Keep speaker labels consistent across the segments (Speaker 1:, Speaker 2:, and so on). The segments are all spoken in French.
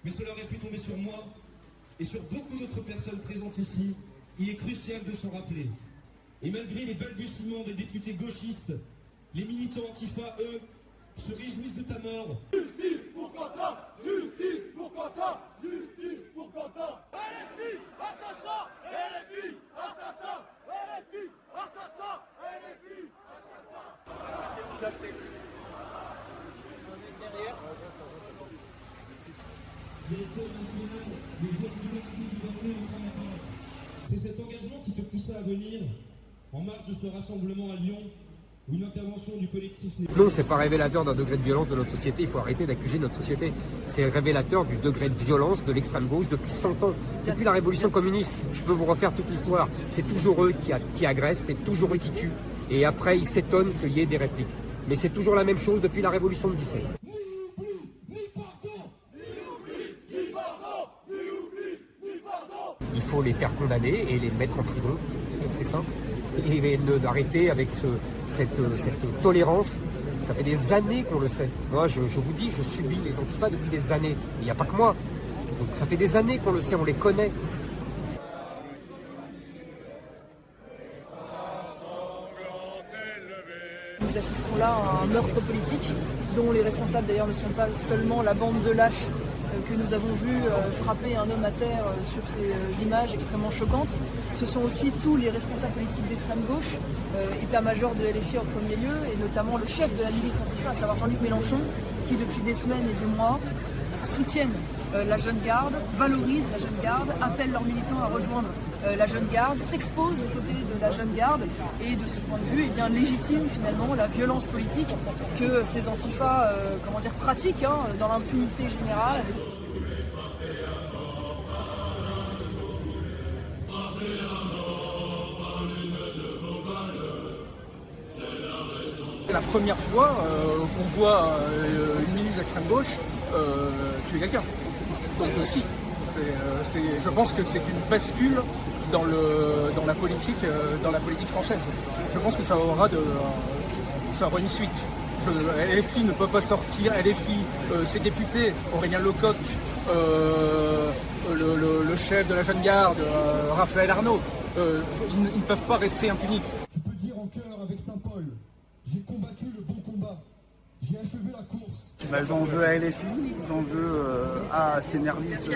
Speaker 1: mais cela aurait pu tomber sur moi et sur beaucoup d'autres personnes présentes ici. Il est crucial de s'en rappeler. Et malgré les balbutiements des députés gauchistes, les militants antifa, eux, se réjouissent de ta mort.
Speaker 2: Justice pour Quentin! Justice pour Quentin! Justice pour Quentin! LFI, assassin! LFI, assassin! LFI, assassin! LFI, assassin!
Speaker 1: C'est cet engagement qui te poussa à venir en marge de ce rassemblement à Lyon, ou une intervention du collectif.
Speaker 3: Non, c'est pas révélateur d'un degré de violence de notre société. Il faut arrêter d'accuser notre société. C'est révélateur du degré de violence de l'extrême gauche depuis 100 ans. Depuis la révolution communiste, je peux vous refaire toute l'histoire. C'est toujours eux qui agressent, c'est toujours eux qui tuent. Et après, ils s'étonnent qu'il y ait des répliques. Mais c'est toujours la même chose depuis la révolution de 17. Il faut les faire condamner et les mettre en prison, c'est simple. Et d'arrêter avec cette tolérance. Ça fait des années qu'on le sait. Moi, je vous dis, je subis les antifas depuis des années. Il n'y a pas que moi. Donc ça fait des années qu'on le sait, on les connaît.
Speaker 4: Nous assistons là à un meurtre politique, dont les responsables d'ailleurs ne sont pas seulement la bande de lâches que nous avons vu frapper un homme à terre sur ces images extrêmement choquantes. Ce sont aussi tous les responsables politiques d'extrême gauche, état-major de LFI en premier lieu, et notamment le chef de la milice antifa, à savoir Jean-Luc Mélenchon, qui depuis des semaines et des mois soutiennent la jeune garde, valorisent la jeune garde, appellent leurs militants à rejoindre la jeune garde, s'exposent aux côtés de la jeune garde, et de ce point de vue, légitime finalement la violence politique que ces antifas pratiquent dans l'impunité générale.
Speaker 5: C'est la première fois qu'on voit une milice d'extrême gauche tuer quelqu'un. Donc aussi, je pense que c'est une bascule dans la politique française. Je pense que ça aura une suite. LFI ne peut pas sortir. LFI, ses députés, Aurélien Lecoq, le chef de la jeune garde, Raphaël Arnaud, ils ne peuvent pas rester impunis.
Speaker 1: Tu peux dire en chœur avec Saint-Paul, j'ai combattu le bon combat, j'ai achevé la course.
Speaker 6: J'en veux à LFI, j'en veux à ces nervistes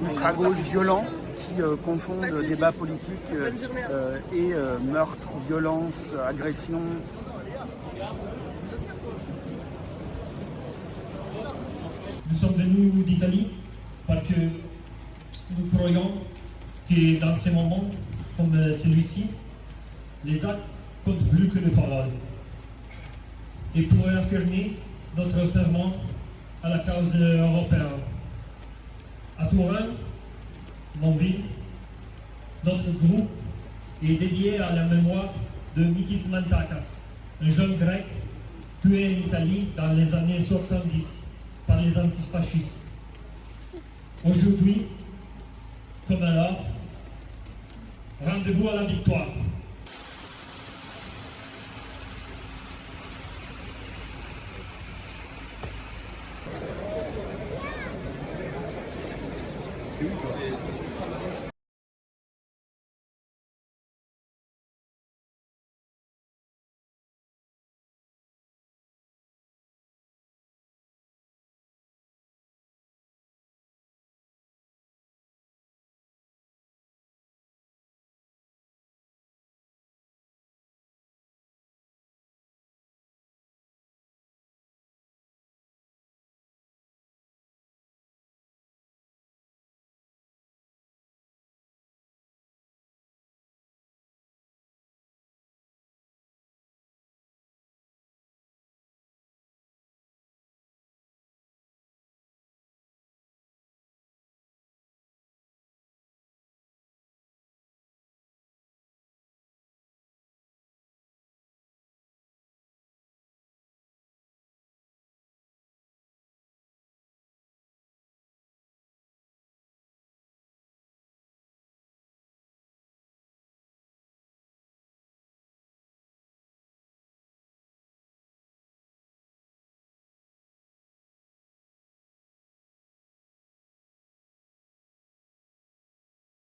Speaker 6: ultra-gauche violents qui confondent débat politique et meurtre, violence, agression.
Speaker 1: Nous sommes venus d'Italie parce que nous croyons que dans ces moments comme celui-ci, les actes comptent plus que les paroles. Et pour affirmer notre serment à la cause européenne. À Turin, mon ville, notre groupe est dédié à la mémoire de Mikis Mantakas, un jeune grec tué en Italie dans les années 70 par les antifascistes. Aujourd'hui, comme alors, rendez-vous à la victoire.